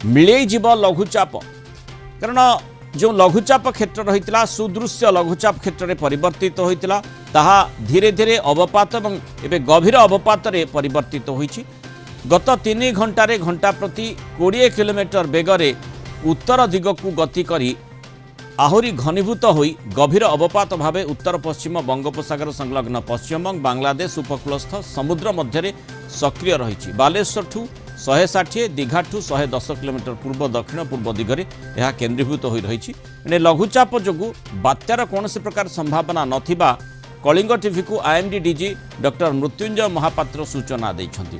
मिलई जीव लघुचाप कारण जो लघुचाप क्षेत्र रही सुदृश्य लघुचाप क्षेत्र में परिवर्तित होता ताहा धीरे धीरे अवपात और एवं गभीर अवपात परिवर्तित होती गत 3 घंटे घंटा प्रति 20 किलोमीटर बेगरे उत्तर दिगक गति करी आहुरी घनीभूत होई गभीर अवपात भावे उत्तर पश्चिम बंगोपसागर संलग्न पश्चिमबंग बांग्लादेश उपकूलस्थ समुद्र मध्य सक्रिय रही बालेश्वर ठू 160 दीघा ठू 110 किलोमीटर पूर्व दक्षिण पूर्व दिगरे यह केन्द्रीभूत हो रही लघुचाप जो बात्यार कौन प्रकार संभावना नथिबा कलिंग टीवी को IMD DG doctor Mrutyunjay Mohapatra सूचना देइछन्ति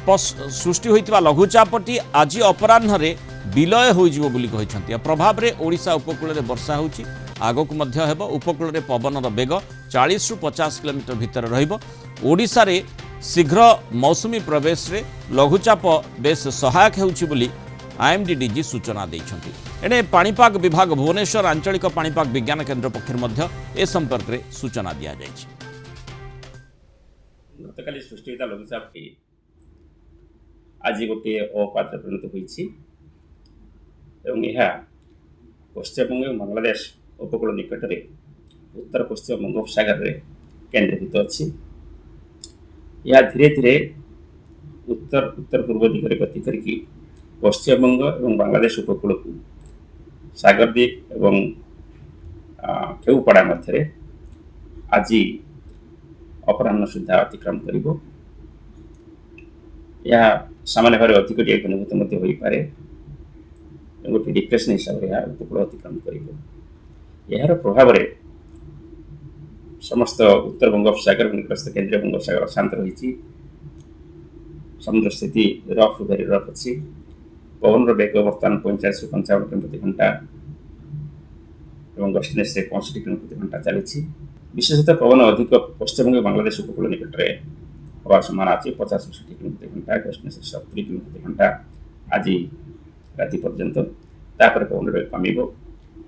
सृष्टि होइतिबा लघुचापटी आज अपराह्न विलय होइजिवो बोली कहिछन्ति प्रभाव रे ओडिशा उपकूल रे वर्षा होउछि आगक मध्य हेबो उपकूल रे पवनर बेग 40 रु 50 किलोमीटर भितर रहिबो ओडिशा रे शीघ्र मौसुमी प्रवेश रे लघुचाप बेस सहायक हेउछि बोली आईएमडी डीजी सूचना देइछन्ति एने पाणीपाग विभाग भुवनेश्वर आंचलिक पाणीपाग विज्ञान केन्द्र पक्षर मध्य ए संपर्क रे सूचना दिया जायछि गतकाली सृष्टि होता लघुचापटी आज गोटे अवपात परिणत होइछि एवं यह पश्चिमबंग और बांग्लादेश उपकूल निकट में उत्तर पश्चिम बंगोपसागर में केन्द्रीभूत अच्छी यह धीरे धीरे उत्तर उत्तर पूर्व दिगरे गति करके पश्चिमबंग और बांग्लादेश उपकूल को सागरद्वीप एवं केऊपड़ा मध्य आज अपराह्न सुधा अतिक्रम करिबो यह सामान्य भाव अधिक घनीभूत हो पारे गोटे डिप्रेशन हिसाब से उपकूल अतिक्रम कर प्रभाव में समस्त उत्तर बंगोपसागर निकटस्थ केंद्रीय बंगोपसागर अशांत रही समुद्र स्थिति रफ रु भेरी रफ अच्छी पवन बेग बर्तमान 45 रु 55 किलोमीटर प्रति घंटा और गस्टिनेस 65 किलोमीटर प्रति घंटा चली विशेषतः पवन अधिक पश्चिमबंग बांग्लादेश उपकूल निकट में हवा संभावना अच्छी 50 रु 60 किलोमीटर प्रति घंटा गस्टिनेस 70 किलोमीटर प्रति घंटा आज राति पर्यंत तापर पवन बेग कमिबो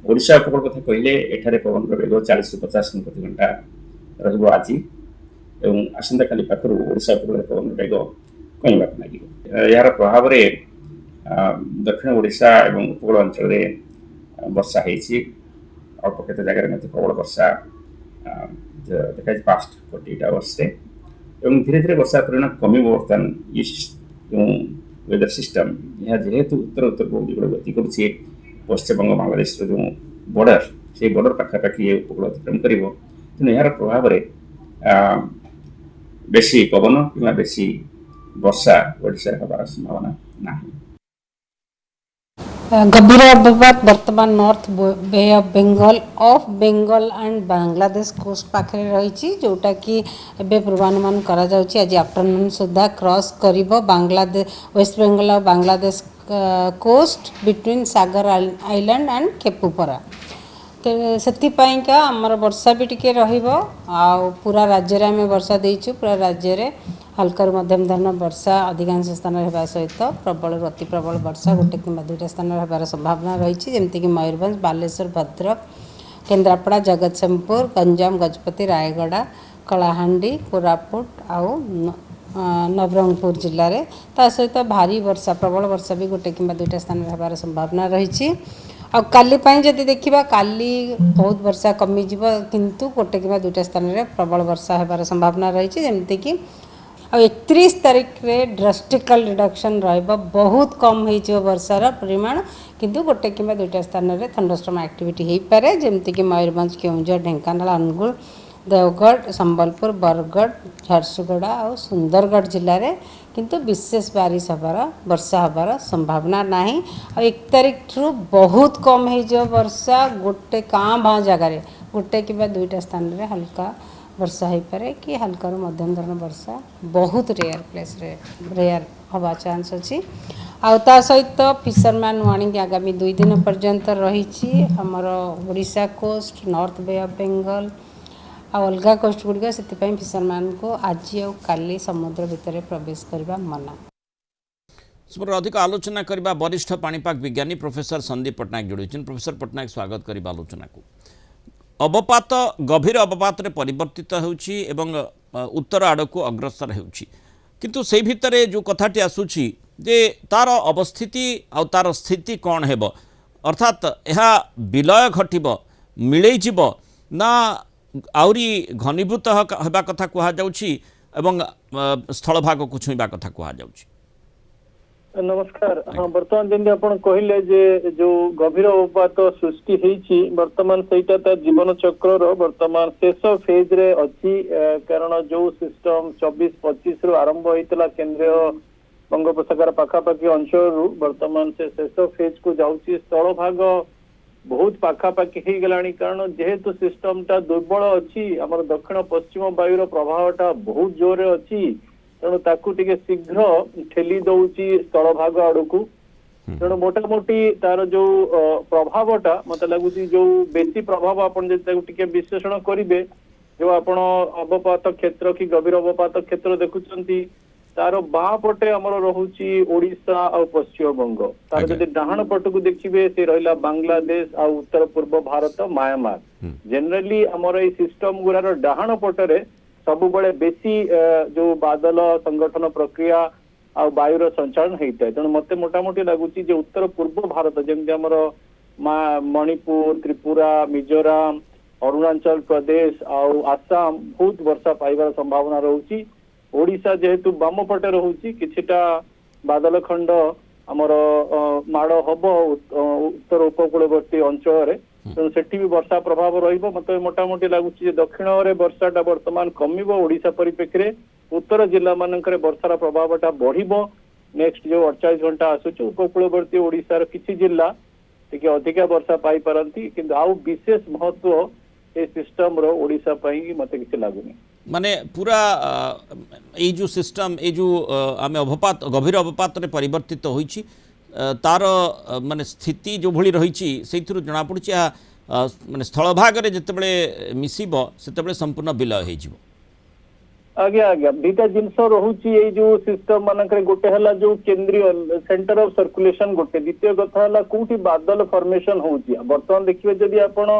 ओडिशा उपकूल कथा कहले एठारे पवन बेग 40 रु 50 किलोमीटर प्रति घंटा रहिबो आज एवं आसंता काली पाखरु ओडिशा उपकूल पवन बेग कमिबा लागिबो यार प्रभाव रे दक्षिण ओडिशा एवं उपकूल अंचल रे वर्षा हेछि अल्प केते जगह में प्रबल वर्षा देखा पास्ट 48 आवर्स रे एवं धीरे धीरे वर्षा परिमाण कमिबो बर्तमान वेदर सिस्टम यह जेहेतु उत्तर उत्तर पूर्व गति करुच्छे पश्चिमबंग बांग्लादेश जो बॉर्डर से बॉर्डर पाखापाखि उपकूल अतिक्रम कर तेणु यार प्रभाव में बेसी पवन कि बेसी वर्षा ओडिशा हबार संभावना ना गंभीर अवपात वर्तमान north bay of Bengal and Bangladesh coast पाखे रही जोटा कि एबे पूर्वानुमान करा जाउची आज आफ्टरनून सुधा क्रॉस करिवो बांग्लादेश वेस्ट बेंगल और Bangladesh coast between Sagar island and Khepupara से आमर वर्षा भी टिके रहिबो आ पूरा राज्य में वर्षा देइछु पूरा राज्य रे हल्का मध्यम धरण वर्षा अधिकांश स्थान होगा सहित प्रबल अति प्रबल वर्षा गोटे कि 2टा स्थान होबार संभावना रही जमीक मयूरभंज बालेश्वर भद्रक केन्द्रापड़ा जगतसिंहपुर गंजाम गजपति रायगड़ा कलाहांडी कोरापुट आउ नवरंगपुर जिले में ता सहित भारी वर्षा प्रबल वर्षा भी गोटे कि 2टा स्थान होबार संभावना रही आ काली जदि देखा काली बहुत वर्षा कमिज किंतु गोटे कि 2टा स्थान में प्रबल वर्षा होबार संभावना रही जमीक आ 31 तारीख रे ड्रास्टिकल रिडक्शन रहिबो बहुत कम हो वर्षार परिमाण किंतु गोटे कि 2टा स्थान में थंडरस्टॉर्म एक्टिविटी हो पारे जमीक कि मयूरभंज केउंझर ढेंकानाल अनुगुल देवगढ़ संबलपुर बरगढ़ झारसुगुड़ा और सुंदरगढ़ जिले में किंतु विशेष बारिश हबार वर्षा हबार संभावना नहीं और 1 तारीख रु बहुत कम हो वर्षा गोटे काँ भाँ जगार गोटे कि 2टा स्थान में हल्का वर्षा हो पारे कि हल्का मध्यम धरण वर्षा बहुत रेयर प्लेस रेयर हवा चांस अच्छी आ सहित फिशरमैन वार्निंग आगामी 2 दिन पर्यंत रही आमर Odisha coast north bay of Bengal आ अलगा कोस्ट गुड़िक से फिशरमैन को आज और काली समुद्र भितर प्रवेश करने मना अधिक आलोचना करने वरिष्ठ पाणीपाग विज्ञानी प्रोफेसर संदीप पट्टनायक जोड़ी प्रोफेसर पट्टनायक स्वागत करने आलोचना को अवपात गभीर अवपात परिवर्तित होउछि एवं उत्तर आड़ को अग्रसर होउछि किंतु से भितर जो कथाटी आसुछि जे तार अवस्थिति आ तार स्थिति कौन हेब अर्थात यह विलय घटब मिलई जीव ना आउरी घनीभूत हेबा कथा कुहा जाउछि एवं स्थलभाग को छुईबा कथा कुहा जाउछि। नमस्कार। हाँ, बर्तमान जमी आप कहले जे जो गभीर अवपात सृष्टि होती बर्तमान सेटा तार जीवन चक्र बर्तमान शेष फेज रे अच्छी कारण जो सिस्टम 24-25 रु आरंभ होता केंद्रीय बंगोपसागर पाखापाखि अंचल बर्तमान से शेष फेज को जाऊँगी स्थल भाग बहुत पाखापाखि हो गलानी कारण जेहेतु सिस्टम टा दुर्बल अच्छी आम दक्षिण पश्चिम वायुर प्रभावटा बहुत जोर अच्छी तेणु ताकू टिके शीघ्र ठेली दौची स्थल भाग आड़कू तेणु मोटामोटी तार जो प्रभावटा मत लगुच जो बेसी प्रभाव आपन टिके विश्लेषण करेंगे जो आपण अवपात क्षेत्र कि गभीर अवपात क्षेत्र देखुंती तार बाँ पटे आमर रोची ओडिशा आ पश्चिम बंग तार जब डाहाण पट को देखिए से रहा बांग्लादेश आ उत्तर पूर्व भारत म्यांमार जेनेराली आमर ये सिस्टम गुरार डाहाण पटरे सब बड़े बेसी जो बादल संगठन प्रक्रिया आ वायुर संचालन होता है तेणु मत मोटामोटी लगुच उत्तर पूर्व भारत जमी आमर मणिपुर त्रिपुरा मिजोराम अरुणाचल प्रदेश आसाम बहुत वर्षा पाइबार संभावना रोची ओडिशा जेहेतु बाम पटे रोची किछिटा बादल खंड आमर माड़ हम उत्तर उपकूलवर्ती अंचल तेणु सेठी भी वर्षा प्रभाव रहिबो मत मोटामोटी लगुच दक्षिण में वर्षाटा वर्तमान कमिबो ओडिशा परिप्रेक्षी उत्तर जिला मानकर वर्षार प्रभावटा बढ़िबो नेक्स्ट जो 48 घंटा आसुच उपकूलवर्ती ओडिशार किछि जिला टिके अधिका वर्षा पाई पारंती किंतु आउ विशेष महत्व ए सिस्टम रो ओडिशा पई मते किछि लागुनी माने पूरा ये जो सिस्टम ये जो आम अवपात गभीर अवपात रे परिवर्तित होइछि तार माने स्थिति जो भली रही से जना पड़ी माने स्थल भाग रे जितेबले मिसिबो सेतेबले संपूर्ण विलय हो जिवो। आज्ञा आज्ञा दुटा जिनस रोची ये जो सिस्टम मानक गोटे है जो केंद्रीय सेंटर ऑफ सर्कुलेशन गोटे द्वितीय कथा है कोठी बादल फॉर्मेशन होची बर्तमान देखिए जदि आपण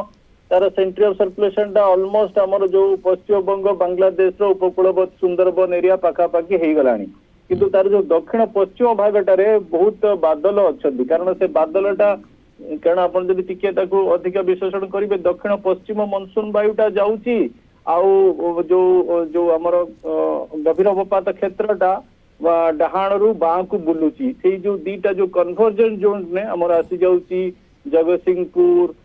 तार सेंटर ऑफ सर्कुलेशन टा ऑलमोस्ट हमर जो पश्चिम बंग बांग्लादेश रो उपकूलवर्ती सुंदरबन एरिया पाखापाखि हो गलानी किंतु तार जो दक्षिण पश्चिम भागटारे बहुत बादल अच्छा कारण से बादलटा कारण आप टिके अधिक विश्लेषण करेंगे दक्षिण पश्चिम मनसून वायुटा जाऊँगी आउ जो जो आमर गभीर अवपात क्षेत्रटा डाहाण रु बाँ को बुलूची से जो दीटा जो कन्वर्जेंट जोन ने आमर आसी जाऊँगी जगतसिंहपुर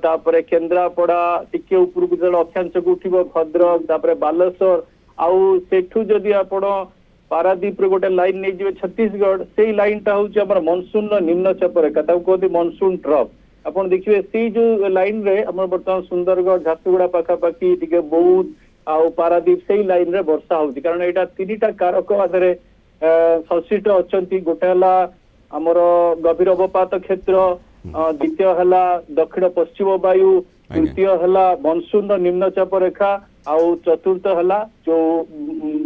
तापरे केन्द्रापड़ा टिके ऊपर को जो अक्षांश को उठिबो भद्रक तापरे बालेश्वर आउ सेठू जदि आपण पारादीप रे गोटे लाइन नहीं जीवे छत्तीसगढ़ से लाइन टा हूँ आम मनसून निम्न चाप रेखा कहते मनसून ट्रफ आपड़ देखिए से जो लाइन रे आम बर्तमान सुंदरगढ़ झारसुगुड़ा पाखापाखि टिके बौद्ध आउ पारादीप से लाइन रे वर्षा होती कारण यहाँ तीन कारक आधार संश्लिष्ट अच्छा गोटे है आमर गभीर अवपात क्षेत्र द्वितीय है दक्षिण पश्चिम वायु तृतीय है मनसून निम्न चाप रेखा आउ चतुर्थ है जो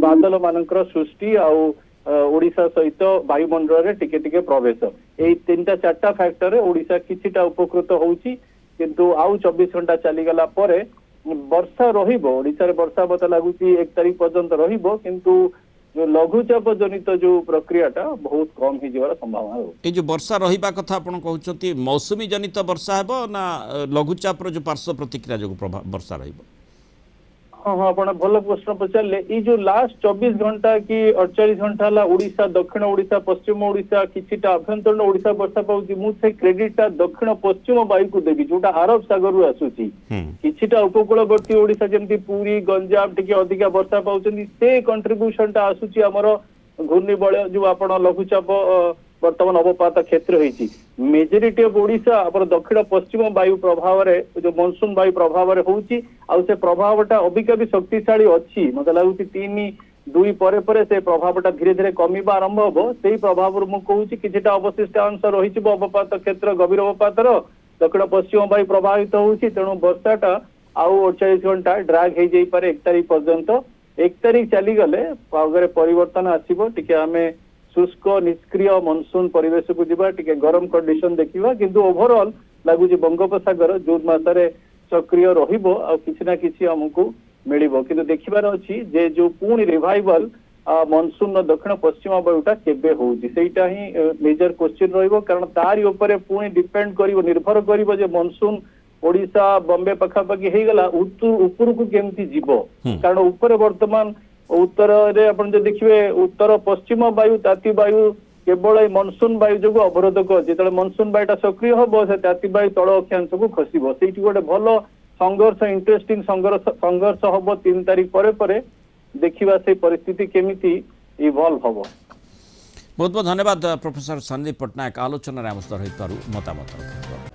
बादल मानकर सृष्टि आउ ओडिशा सहित वायुमंडल रे टिके टिके प्रवेश यही 3टा 4टा फैक्टर ओडिशा किछिटा उपकृत होउची किंतु आउ 24 घंटा चली गला परे वर्षा रहिबो ओडिशा रे वर्षा मत लागुची 1 तारीख पर्यंत रहिबो किंतु जो लघुचाप जनित जो प्रक्रियाटा बहुत कम ही जवार संभावना हो ये जो वर्षा रहिबा कथा आपण कहउछंती मौसमी जनित वर्षा हेबो ना लघुचाप रो जो पार्श्व प्रतिक्रिया जो वर्षा रहिबो। हाँ हाँ आप भल प्रश्न पचारे ये जो लास्ट 24 घंटा कि 48 घंटा है ओडिशा दक्षिण ओडिशा पश्चिम ओडिशा किछिटा आभ्यंतरण ओडिशा वर्षा पाउची मुझे क्रेडिटा दक्षिण पश्चिम वायु को देवी जोटा अरब सागर रु आसुची किछिटा उपकूलवर्ती ओडिशा जमती पुरी गंजाम टिके अधिका वर्षा पाउचंदी से कंट्रीब्यूशन टा आसुची हमर घूर्णिबलय जो आपण लघुचाप वर्तमान अवपात क्षेत्र होती मेजोरिटी ऑफ ओडिशा अपन दक्षिण पश्चिम वायु प्रभाव जो मनसून वायु प्रभाव होउची आउ से प्रभावटा अबिका भी शक्तिशाली अच्छी मत लगुच 3-2 पर से प्रभावटा धीरे धीरे कमिबा आरंभ हम से प्रभाव मुझे कहूँ किछिटा अवशिष्ट अंश रही अवपात क्षेत्र गभीर अवपातर दक्षिण पश्चिम वायु प्रभावित होउची तेणु वर्षाटा आउ 48 घंटा ड्राग हो जाई पारे 1 तारीख पर्यंत 1 तारीख चली गले पागरे परिवर्तन आसीबो टिके आमे शुष्क निष्क्रिय मनसून परिवेश को जीवा टिके गरम कंडीशन देखिबा किंतु ओवरऑल लगुच बंगोपसागर जून मासरे सक्रिय रहिबो आ किछि ना किछि हमकु मिलिबो किंतु देखिबार अछि जे जो पुणी रिवाइवल मनसून दक्षिण पश्चिम वायुटा केबे होउची सेटा ही मेजर क्वेश्चन रहइबो कारण तारी ऊपर पुणी डिपेंड करिवो निर्भर करिवो जे मनसून ओडिशा बॉम्बे पखापाखि हो गला ऊपर को केमती जीव कारण ऊपर वर्तमान उत्तर रे अपन जो देखिए उत्तर पश्चिम वायु ताती वायु केवल मनसून वायु जो अवरोधक अच्छे जो मनसून वायुटा सक्रिय हम से ताती वायु तल अक्षांश को खसब से गोटे भल संघर्ष इंटरेस्टिंग संघर्ष हम 3 तारीख पर देखा से परिस्थिति केमिति इवॉल्व हम। बहुत बहुत धन्यवाद प्रोफेसर संदीप पट्टनायक आलोचना आम सहित मतामत।